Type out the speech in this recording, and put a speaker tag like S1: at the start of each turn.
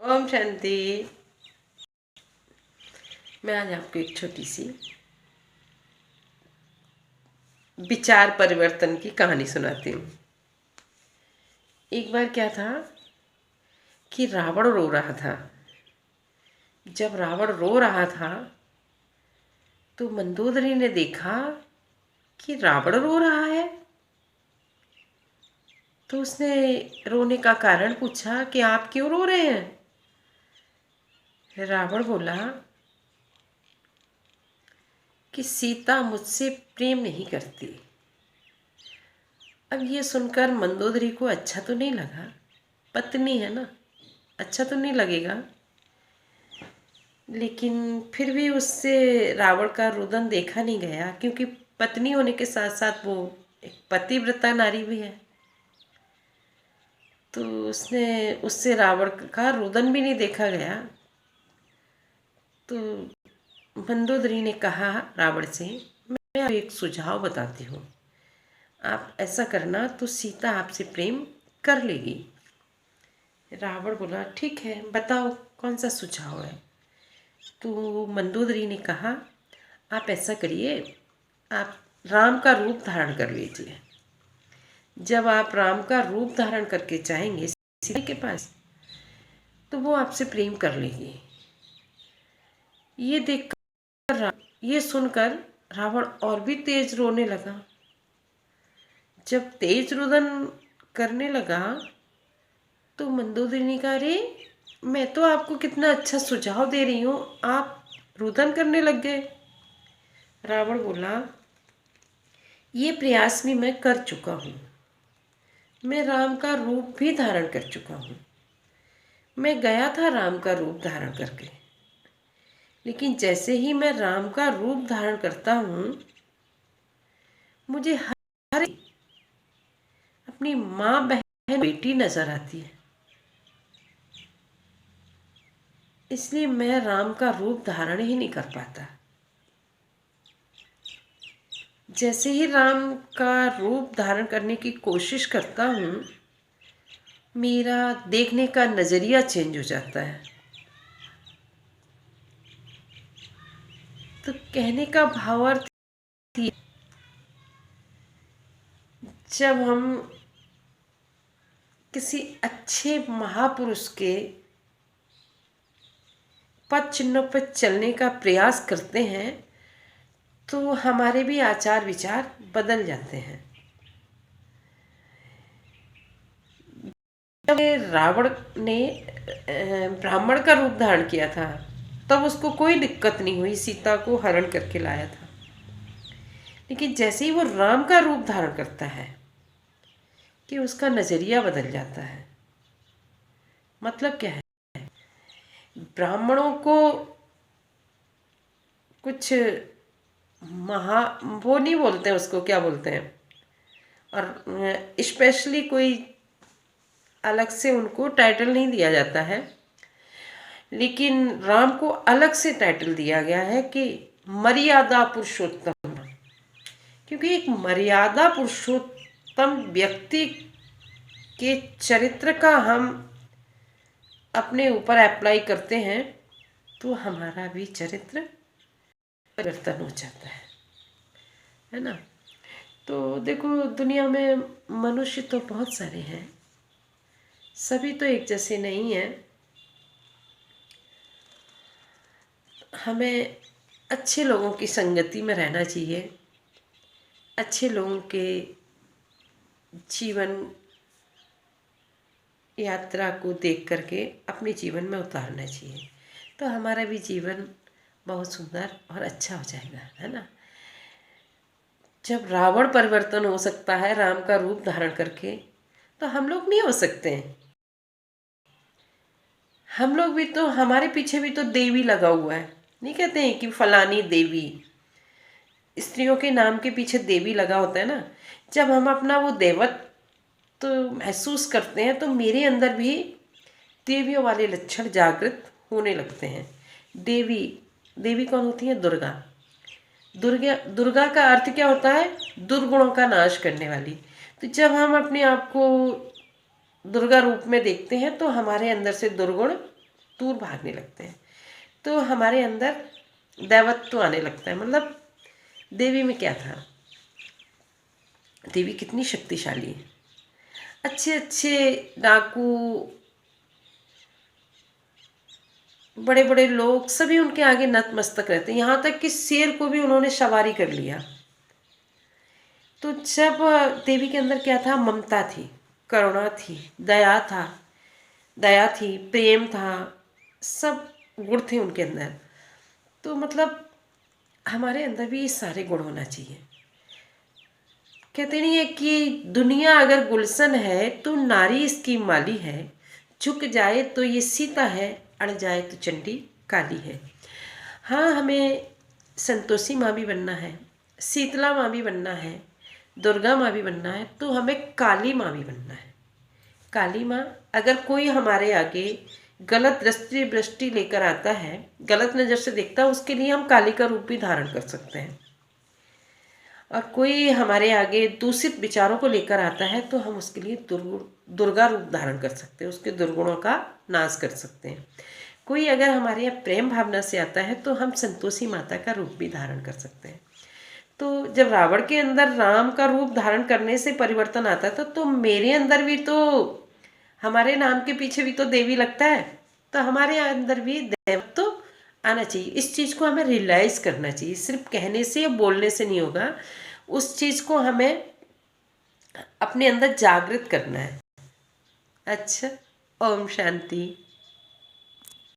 S1: ओम शांति। मैं आज आपको एक छोटी सी विचार परिवर्तन की कहानी सुनाती हूँ। एक बार क्या था कि रावण रो रहा था। जब रावण रो रहा था तो मंदोदरी ने देखा कि रावण रो रहा है। तो उसने रोने का कारण पूछा कि आप क्यों रो रहे हैं। रावण बोला कि सीता मुझसे प्रेम नहीं करती। अब ये सुनकर मंदोदरी को अच्छा तो नहीं लगा। पत्नी है ना, अच्छा तो नहीं लगेगा। लेकिन फिर भी उससे रावण का रुदन देखा नहीं गया, क्योंकि पत्नी होने के साथ साथ वो एक पतिव्रता नारी भी है। तो उसने उससे रावण का रुदन भी नहीं देखा गया। तो मंदोदरी ने कहा रावण से, मैं आपको एक सुझाव बताती हूँ, आप ऐसा करना तो सीता आपसे प्रेम कर लेगी। रावण बोला, ठीक है, बताओ कौन सा सुझाव है। तो मंदोदरी ने कहा, आप ऐसा करिए, आप राम का रूप धारण कर लीजिए। जब आप राम का रूप धारण करके जाएंगे सीता के पास तो वो आपसे प्रेम कर लेगी। ये देखकर, ये सुनकर रावण और भी तेज रोने लगा। जब तेज रुदन करने लगा तो मंदोदरी ने कहा, अरे मैं तो आपको कितना अच्छा सुझाव दे रही हूँ, आप रुदन करने लग गए। रावण बोला, ये प्रयास भी मैं कर चुका हूँ। मैं राम का रूप भी धारण कर चुका हूँ। मैं गया था राम का रूप धारण करके, लेकिन जैसे ही मैं राम का रूप धारण करता हूँ मुझे हर अपनी माँ, बहन, बेटी नजर आती है। इसलिए मैं राम का रूप धारण ही नहीं कर पाता। जैसे ही राम का रूप धारण करने की कोशिश करता हूँ मेरा देखने का नज़रिया चेंज हो जाता है। तो कहने का भावार्थ, जब हम किसी अच्छे महापुरुष के पद चिन्हों पर चलने का प्रयास करते हैं तो हमारे भी आचार विचार बदल जाते हैं। जब रावण ने ब्राह्मण का रूप धारण किया था तब उसको कोई दिक्कत नहीं हुई, सीता को हरण करके लाया था। लेकिन जैसे ही वो राम का रूप धारण करता है कि उसका नज़रिया बदल जाता है। मतलब क्या है, ब्राह्मणों को कुछ महा, वो नहीं बोलते हैं, उसको क्या बोलते हैं, और स्पेशली कोई अलग से उनको टाइटल नहीं दिया जाता है। लेकिन राम को अलग से टाइटल दिया गया है कि मर्यादा पुरुषोत्तम, क्योंकि एक मर्यादा पुरुषोत्तम व्यक्ति के चरित्र का हम अपने ऊपर अप्लाई करते हैं तो हमारा भी चरित्र परिवर्तन हो जाता है ना। तो देखो, दुनिया में मनुष्य तो बहुत सारे हैं, सभी तो एक जैसे नहीं हैं। हमें अच्छे लोगों की संगति में रहना चाहिए, अच्छे लोगों के जीवन यात्रा को देख करके अपने जीवन में उतारना चाहिए, तो हमारा भी जीवन बहुत सुंदर और अच्छा हो जाएगा, है ना। जब रावण परिवर्तन हो सकता है राम का रूप धारण करके, तो हम लोग नहीं हो सकते हैं। हम लोग भी तो, हमारे पीछे भी तो देवी लगा हुआ है। नहीं कहते हैं कि फलानी देवी, स्त्रियों के नाम के पीछे देवी लगा होता है ना। जब हम अपना वो देवत्व तो महसूस करते हैं तो मेरे अंदर भी देवियों वाले लक्षण जागृत होने लगते हैं। देवी, देवी कौन होती है? दुर्गा। दुर्गा, दुर्गा का अर्थ क्या होता है? दुर्गुणों का नाश करने वाली। तो जब हम अपने आप को दुर्गा रूप में देखते हैं तो हमारे अंदर से दुर्गुण दूर भागने लगते हैं। तो हमारे अंदर दैवत्व आने लगता है। मतलब देवी में क्या था, देवी कितनी शक्तिशाली है। अच्छे अच्छे डाकू, बड़े बड़े लोग सभी उनके आगे नतमस्तक रहते हैं, यहाँ तक कि शेर को भी उन्होंने सवारी कर लिया। तो जब देवी के अंदर क्या था, ममता थी, करुणा थी, दया थी, प्रेम था, सब गुण थे उनके अंदर। तो मतलब हमारे अंदर भी ये सारे गुण होना चाहिए। कहते नहीं है कि दुनिया अगर गुलशन है तो नारी इसकी माली है, झुक जाए तो ये सीता है, अड़ जाए तो चंडी काली है। हाँ, हमें संतोषी माँ भी बनना है, शीतला माँ भी बनना है, दुर्गा माँ भी बनना है, तो हमें काली माँ भी बनना है। काली माँ, अगर कोई हमारे आगे गलत दृष्टि लेकर आता है, गलत नज़र से देखता है, उसके लिए हम काली का रूप भी धारण कर सकते हैं। और कोई हमारे आगे दूषित विचारों को लेकर आता है तो हम उसके लिए दुर्गा रूप धारण कर सकते हैं, उसके दुर्गुणों का नाश कर सकते हैं। कोई अगर हमारे यहाँ प्रेम भावना से आता है तो हम संतोषी माता का रूप भी धारण कर सकते हैं। तो जब रावण के अंदर राम का रूप धारण करने से परिवर्तन आता था, तो मेरे अंदर भी तो, हमारे नाम के पीछे भी तो देवी लगता है, तो हमारे अंदर भी देव तो आना चाहिए। इस चीज़ को हमें रियलाइज़ करना चाहिए, सिर्फ कहने से या बोलने से नहीं होगा, उस चीज़ को हमें अपने अंदर जागृत करना है। अच्छा, ओम शांति।